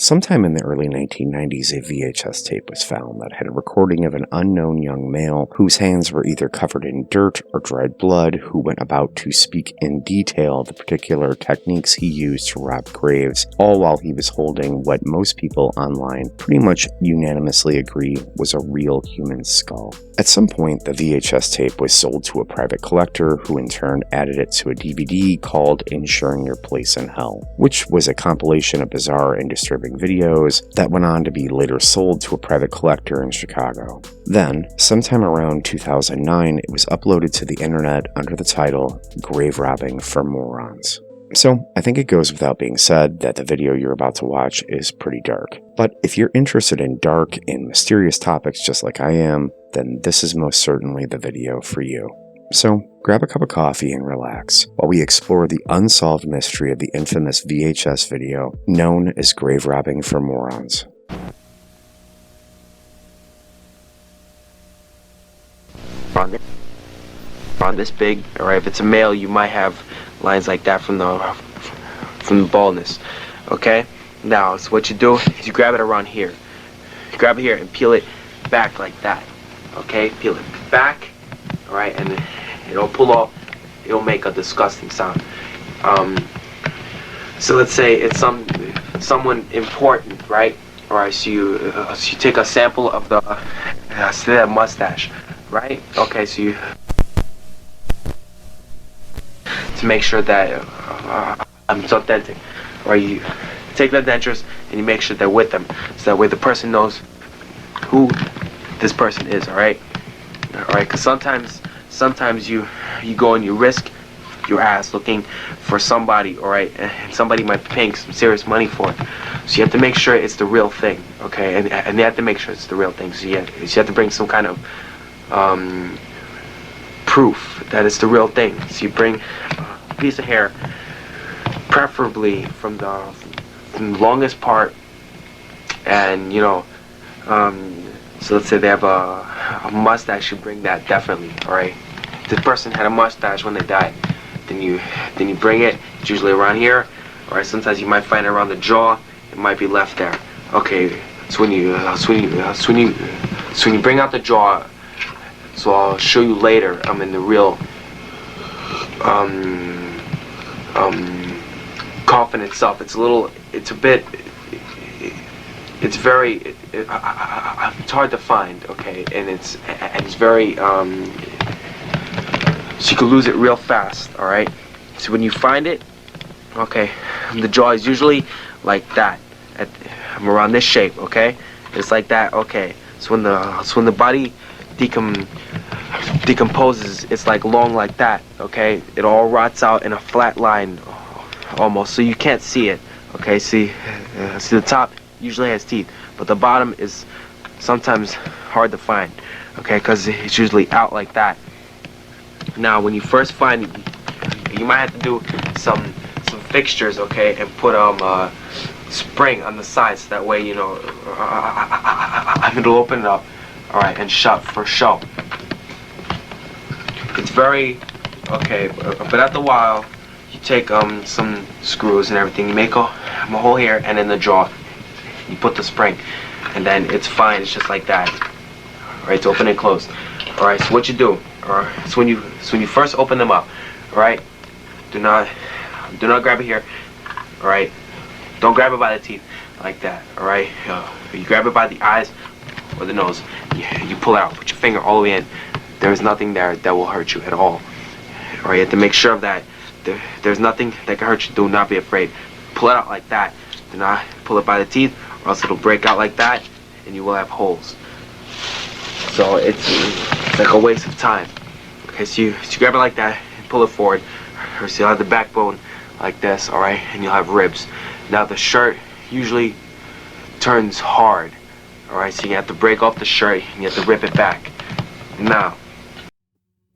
Sometime in the early 1990s, a VHS tape was found that had a recording of an unknown young male whose hands were either covered in dirt or dried blood, who went about to speak in detail the particular techniques he used to rob graves, all while he was holding what most people online pretty much unanimously agree was a real human skull. At some point, the VHS tape was sold to a private collector who in turn added it to a DVD called Ensuring Your Place in Hell, which was a compilation of bizarre and disturbing videos that went on to be later sold to a private collector in Chicago. Then, sometime around 2009, it was uploaded to the internet under the title Grave Robbing for Morons. So, I think it goes without being said that the video you're about to watch is pretty dark. But if you're interested in dark and mysterious topics just like I am, then this is most certainly the video for you. So, grab a cup of coffee and relax while we explore the unsolved mystery of the infamous VHS video known as Grave Robbing for Morons. On this big, alright, if it's a male, you might have lines like that from the baldness. Okay? Now, so what you do is you grab it around here. You grab it here and peel it back like that. Okay? Peel it back. Alright, and it'll pull off. It'll make a disgusting sound. So let's say it's someone important, right? Alright, so you take a sample of the that mustache, right? Okay, so you to make sure that it's authentic. Or you take the dentures and you make sure they're with them, so that way the person knows who this person is. All right, because sometimes you go and you risk your ass looking for somebody, all right, and somebody might be paying some serious money for it. So you have to make sure it's the real thing, okay, and you have to make sure it's the real thing. So you have to bring some kind of proof that it's the real thing. So you bring a piece of hair, preferably from the longest part, and so let's say they have a mustache, you bring that definitely. All right, this person had a mustache when they died, then you bring it. It's usually around here. All right, sometimes you might find it around the jaw. It might be left there. Okay, so when you bring out the jaw, so I'll show you later. I'm in the real coffin itself. It's hard to find, okay, and it's very so you can lose it real fast. All right, so when you find it, okay, the jaw is usually like that. I'm around this shape, okay, it's like that. Okay, so when the body decomposes, it's like long like that. Okay, it all rots out in a flat line almost, so you can't see it. Okay, see the top usually has teeth, but the bottom is sometimes hard to find, okay, because it's usually out like that. Now when you first find it, you might have to do some fixtures, okay, and put a spring on the sides, so that way it'll open it up, all right, and shut for show. It's very okay, but after a while you take some screws and everything, you make a hole here and in the jaw, you put the spring, and then it's fine. It's just like that. All right, it's open and closed. All right, so what you do, so when you first open them up, all right, do not grab it here. All right, don't grab it by the teeth like that. All right, you grab it by the eyes or the nose. You pull it out. Put your finger all the way in. There is nothing there that will hurt you at all. All right, you have to make sure of that. There's nothing that can hurt you. Do not be afraid. Pull it out like that. Do not pull it by the teeth, or else it'll break out like that, and you will have holes. So it's like a waste of time. Okay, so you grab it like that and pull it forward, or so you'll have the backbone like this, all right, and you'll have ribs. Now the shirt usually turns hard, all right, so you have to break off the shirt and you have to rip it back. Now,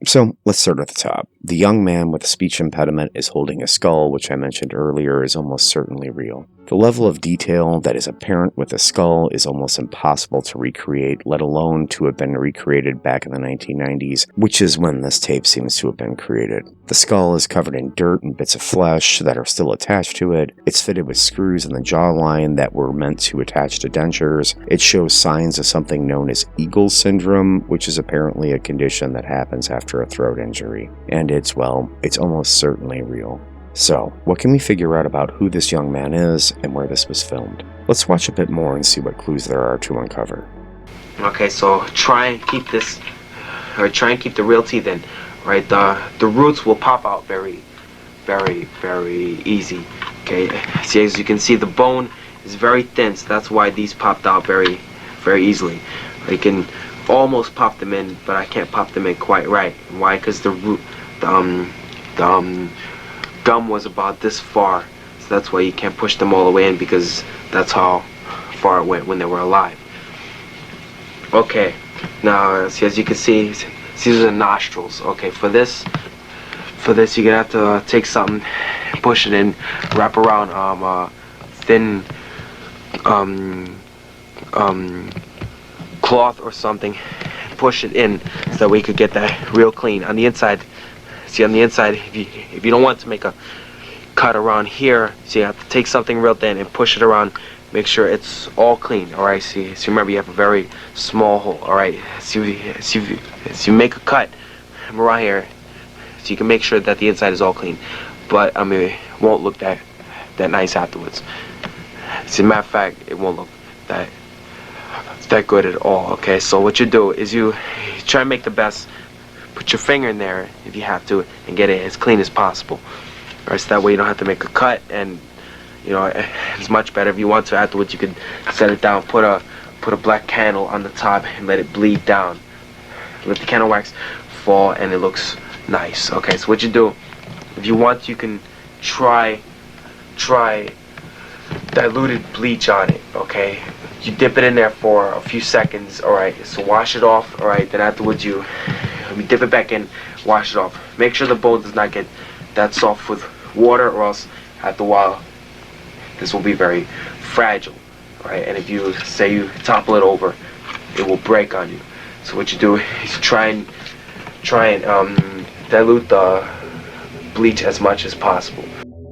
so let's start at the top. The young man with a speech impediment is holding a skull, which I mentioned earlier is almost certainly real. The level of detail that is apparent with the skull is almost impossible to recreate, let alone to have been recreated back in the 1990s, which is when this tape seems to have been created. The skull is covered in dirt and bits of flesh that are still attached to it. It's fitted with screws in the jawline that were meant to attach to dentures. It shows signs of something known as Eagle syndrome, which is apparently a condition that happens after a throat injury. And it's almost certainly real. So, what can we figure out about who this young man is and where this was filmed? Let's watch a bit more and see what clues there are to uncover. Okay, so try and keep the real teeth in, right? The roots will pop out very, very, very easy. Okay, see, as you can see, the bone is very thin, so that's why these popped out very, very easily. I can almost pop them in, but I can't pop them in quite right. Why? Because the gum was about this far, so that's why you can't push them all the way in, because that's how far it went when they were alive. Okay, now see, as you can see, these are the nostrils. Okay, for this you're gonna have to take something, push it in, wrap around thin cloth or something, push it in so that we could get that real clean on the inside. See, on the inside, if you don't want to make a cut around here, so you have to take something real thin and push it around, make sure it's all clean. All right, see, so remember you have a very small hole. All right, so you make a cut around here, so you can make sure that the inside is all clean. But I mean, it won't look that nice afterwards. As a matter of fact, it won't look that good at all. Okay, so what you do is you try and make the best. Put your finger in there if you have to and get it as clean as possible. Alright, so that way you don't have to make a cut, and you know, it's much better. If you want to afterwards, you could set it down, put a black candle on the top and let it bleed down. Let the candle wax fall and it looks nice. Okay, so what you do, if you want, you can try diluted bleach on it. Okay, you dip it in there for a few seconds. Alright, so wash it off. Alright, then afterwards you dip it back in, wash it off. Make sure the bone does not get that soft with water, or else after a while this will be very fragile, right? And if you say you topple it over, it will break on you. So what you do is try and dilute the bleach as much as possible.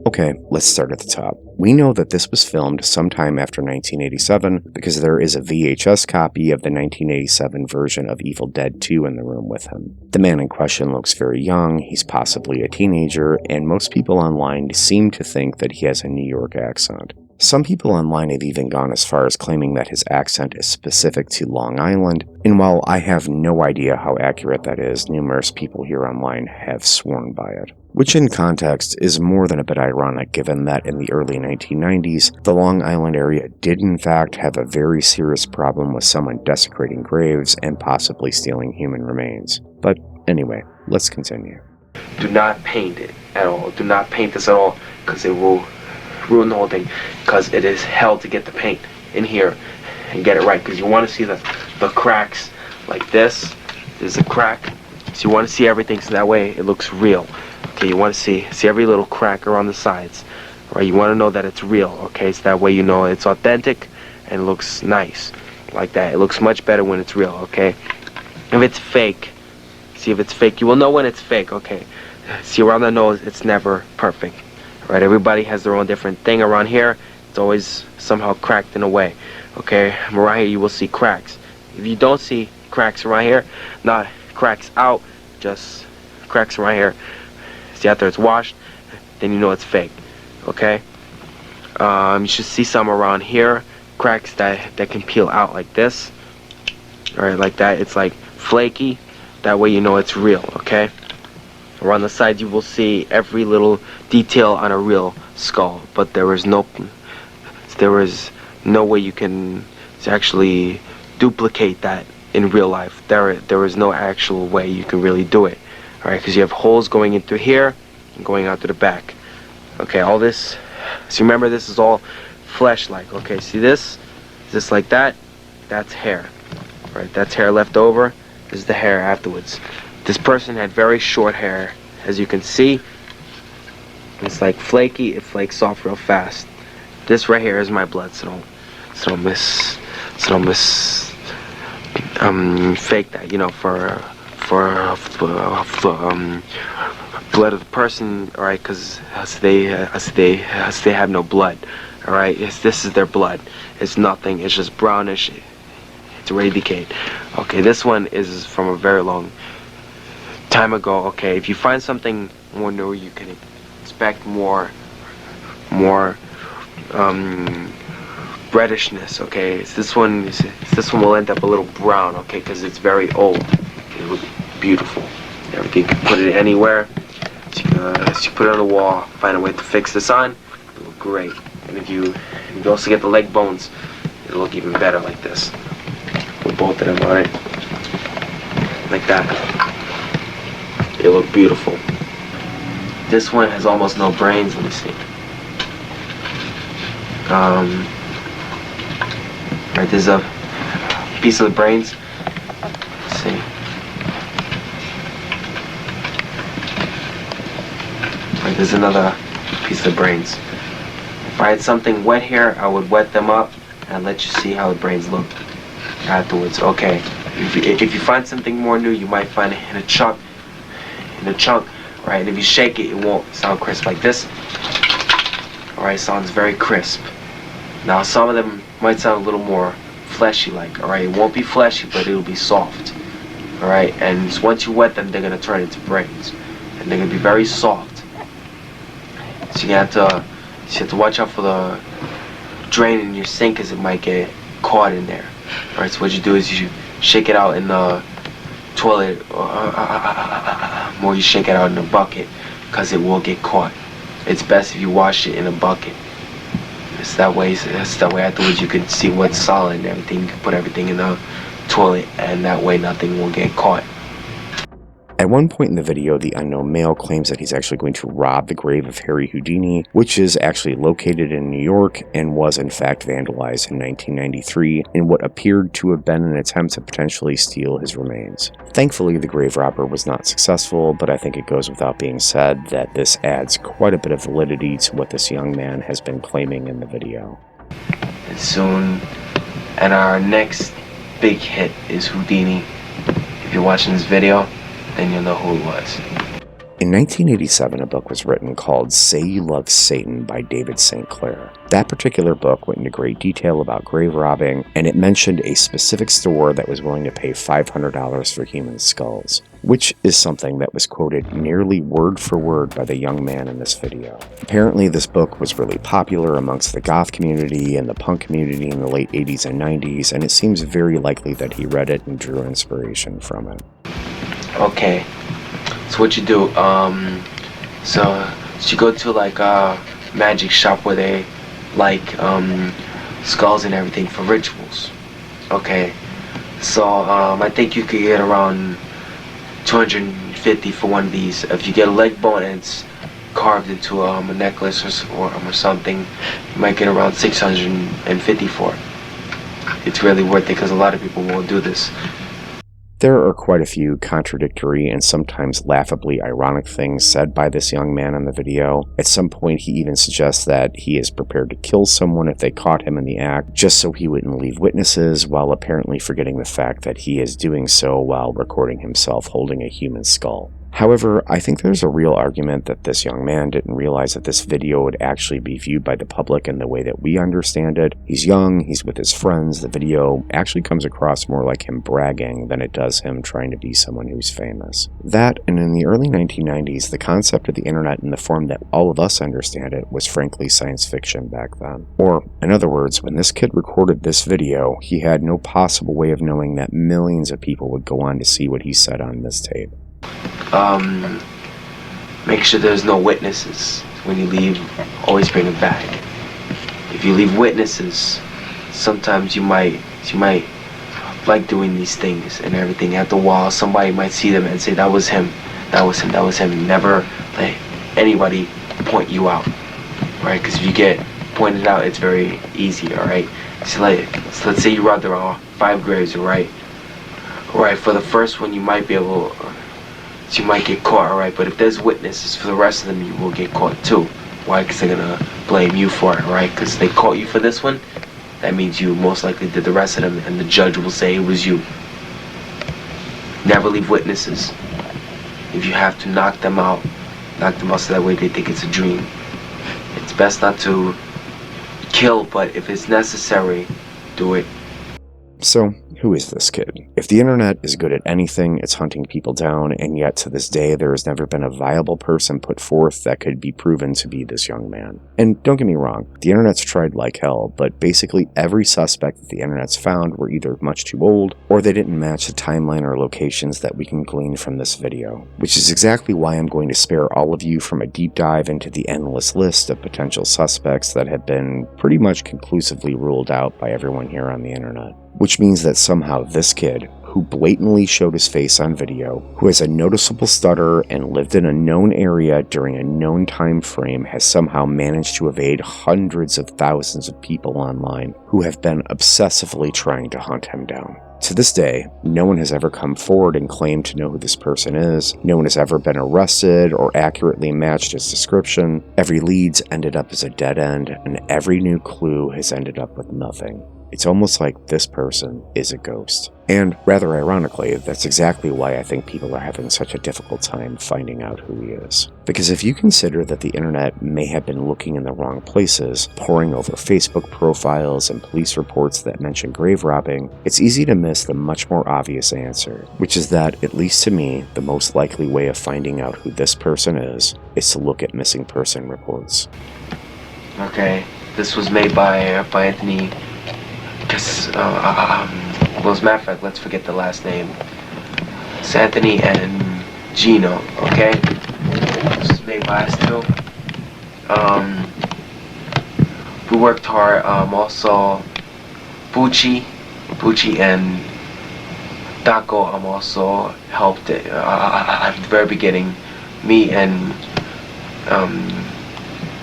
Okay, let's start at the top. We know that this was filmed sometime after 1987 because there is a VHS copy of the 1987 version of Evil Dead 2 in the room with him. The man in question looks very young, he's possibly a teenager, and most people online seem to think that he has a New York accent. Some people online have even gone as far as claiming that his accent is specific to Long Island, and while I have no idea how accurate that is, numerous people here online have sworn by it. Which in context is more than a bit ironic given that in the early 1990s, the Long Island area did in fact have a very serious problem with someone desecrating graves and possibly stealing human remains. But anyway, let's continue. Do not paint it at all. Do not paint this at all, because it will ruin the whole thing, because it is hell to get the paint in here and get it right, because you want to see the cracks like this. There's a crack, so you want to see everything so that way it looks real. Okay, you want to see every little crack around the sides, right? You want to know that it's real, okay? So that way you know it's authentic and it looks nice like that. It looks much better when it's real, okay? If it's fake, see, if it's fake, you will know when it's fake, okay? See, around the nose, it's never perfect. Right, everybody has their own different thing. Around here, it's always somehow cracked in a way. Okay, around here you will see cracks. If you don't see cracks around here, not cracks out, just cracks around here. See, after it's washed, then you know it's fake. Okay, you should see some around here, cracks that can peel out like this. All right, like that. It's like flaky. That way you know it's real. Okay. Around the sides you will see every little detail on a real skull, but there is no way you can actually duplicate that in real life. There is no actual way you can really do it. All right, because you have holes going in through here and going out to the back. Okay, all this. So remember, this is all flesh-like. Okay, see this like that. That's hair. All right, that's hair left over. This is the hair afterwards. This person had very short hair, as you can see, it's like flaky. It flakes off real fast. This right here is my blood, so don't fake that, you know, for blood of the person, all right, because they have no blood, all right. This is their blood. It's nothing. It's just brownish. It's already decayed. Okay, this one is from a very long time ago. Okay, if you find something more new, you can expect more redishness. Okay, this one will end up a little brown. Okay, because it's very old. It looks beautiful. Everything, you can put it anywhere. So you put it on the wall, find a way to fix this on, it'll look great. And if you also get the leg bones, it'll look even better like this. Put both of them on it, like that. It'll look beautiful. This one has almost no brains. Let me see. Right, there's a piece of the brains. Let's see. Right, there's another piece of the brains. If I had something wet here, I would wet them up and let you see how the brains look afterwards. Okay. If you find something more new, you might find it in a chunk. Right, and if you shake it, it won't sound crisp like this. Alright, sounds very crisp. Now some of them might sound a little more fleshy like, alright, it won't be fleshy, but it'll be soft. Alright, and once you wet them, they're gonna turn into brains. And they're gonna be very soft. So you have to watch out for the drain in your sink, because it might get caught in there. Alright, so what you do is you shake it out in the toilet, or you shake it out in a bucket, because it will get caught. It's best if you wash it in a bucket. It's that way afterwards you can see what's solid and everything. You can put everything in the toilet, and that way nothing will get caught. At one point in the video, the unknown male claims that he's actually going to rob the grave of Harry Houdini, which is actually located in New York and was in fact vandalized in 1993 in what appeared to have been an attempt to potentially steal his remains. Thankfully, the grave robber was not successful, but I think it goes without being said that this adds quite a bit of validity to what this young man has been claiming in the video. And soon, and our next big hit is Houdini. If you're watching this video, then you'll know who it was. In 1987, a book was written called Say You Love Satan by David St. Clair. That particular book went into great detail about grave robbing, and it mentioned a specific store that was willing to pay $500 for human skulls, which is something that was quoted nearly word for word by the young man in this video. Apparently, this book was really popular amongst the goth community and the punk community in the late 80s and 90s, and it seems very likely that he read it and drew inspiration from it. Okay, so what you do, so you go to like a magic shop where they like skulls and everything for rituals. Okay, so I think you could get around $250 for one of these. If you get a leg bone and it's carved into a necklace or something, you might get around $650 for it. It's really worth it, because a lot of people won't do this. There are quite a few contradictory and sometimes laughably ironic things said by this young man in the video. At some point, he even suggests that he is prepared to kill someone if they caught him in the act, just so he wouldn't leave witnesses, while apparently forgetting the fact that he is doing so while recording himself holding a human skull. However, I think there's a real argument that this young man didn't realize that this video would actually be viewed by the public in the way that we understand it. He's young, he's with his friends, the video actually comes across more like him bragging than it does him trying to be someone who's famous. That, and in the early 1990s, the concept of the internet in the form that all of us understand it was frankly science fiction back then. Or, in other words, when this kid recorded this video, he had no possible way of knowing that millions of people would go on to see what he said on this tape. Make sure there's no witnesses. When you leave, always bring a bag. If you leave witnesses, sometimes you might like doing these things and everything. At the wall, somebody might see them and say, that was him, that was him, that was him. Never let anybody point you out, right? Because if you get pointed out, it's very easy, all right? So let's say you robbed around 5 graves, all right? All right, for the first one, you might be able So you might get caught, alright? But if there's witnesses for the rest of them, you will get caught too. Why? Because they're gonna blame you for it, right? Because they caught you for this one, that means you most likely did the rest of them, and the judge will say it was you. Never leave witnesses. If you have to knock them out so that way they think it's a dream. It's best not to kill, but if it's necessary, do it. So, who is this kid? If the internet is good at anything, it's hunting people down, and yet to this day there has never been a viable person put forth that could be proven to be this young man. And don't get me wrong, the internet's tried like hell, but basically every suspect that the internet's found were either much too old, or they didn't match the timeline or locations that we can glean from this video. Which is exactly why I'm going to spare all of you from a deep dive into the endless list of potential suspects that have been pretty much conclusively ruled out by everyone here on the internet. Which means that somehow this kid, who blatantly showed his face on video, who has a noticeable stutter and lived in a known area during a known time frame, has somehow managed to evade hundreds of thousands of people online who have been obsessively trying to hunt him down. To this day, no one has ever come forward and claimed to know who this person is. No one has ever been arrested or accurately matched his description. Every lead's ended up as a dead end, and every new clue has ended up with nothing. It's almost like this person is a ghost. And rather ironically, that's exactly why I think people are having such a difficult time finding out who he is. Because if you consider that the internet may have been looking in the wrong places, poring over Facebook profiles and police reports that mention grave robbing, it's easy to miss the much more obvious answer, which is that, at least to me, the most likely way of finding out who this person is to look at missing person reports. Okay, this was made by Anthony. Well, as a matter of fact, let's forget the last name. It's Anthony and Gino, okay? This is made by us too. We worked hard. Also, Bucci and Taco also helped it at the very beginning. Me and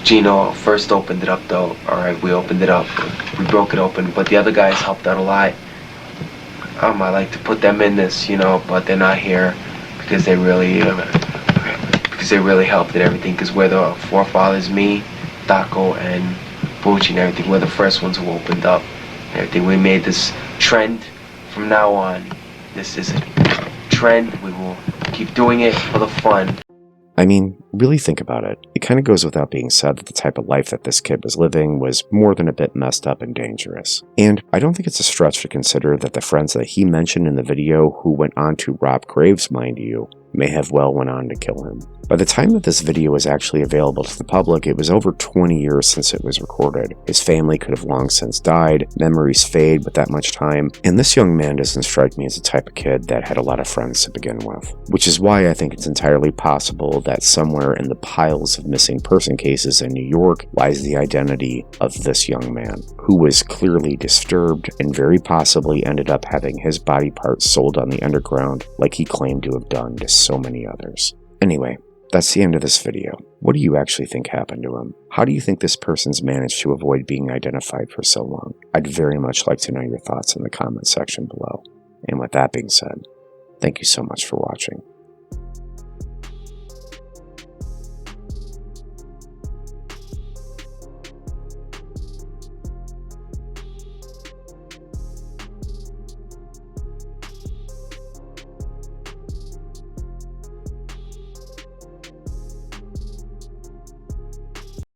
Gino first opened it up though. Alright, we opened it up. We broke it open, but the other guys helped out a lot. I like to put them in this, but they're not here because they really helped and everything. Because we're the forefathers, me, Taco, and Bucci and everything. We're the first ones who opened up and everything. We made this trend from now on. This is a trend. We will keep doing it for the fun. I mean, really think about it. It kind of goes without being said that the type of life that this kid was living was more than a bit messed up and dangerous. And I don't think it's a stretch to consider that the friends that he mentioned in the video who went on to rob graves, mind you, may have well went on to kill him. By the time that this video was actually available to the public, it was over 20 years since it was recorded. His family could have long since died, memories fade with that much time, and this young man doesn't strike me as the type of kid that had a lot of friends to begin with. Which is why I think it's entirely possible that somewhere in the piles of missing person cases in New York lies the identity of this young man, who was clearly disturbed and very possibly ended up having his body parts sold on the underground like he claimed to have done to so many others. Anyway, that's the end of this video. What do you actually think happened to him? How do you think this person's managed to avoid being identified for so long? I'd very much like to know your thoughts in the comment section below. And with that being said, thank you so much for watching.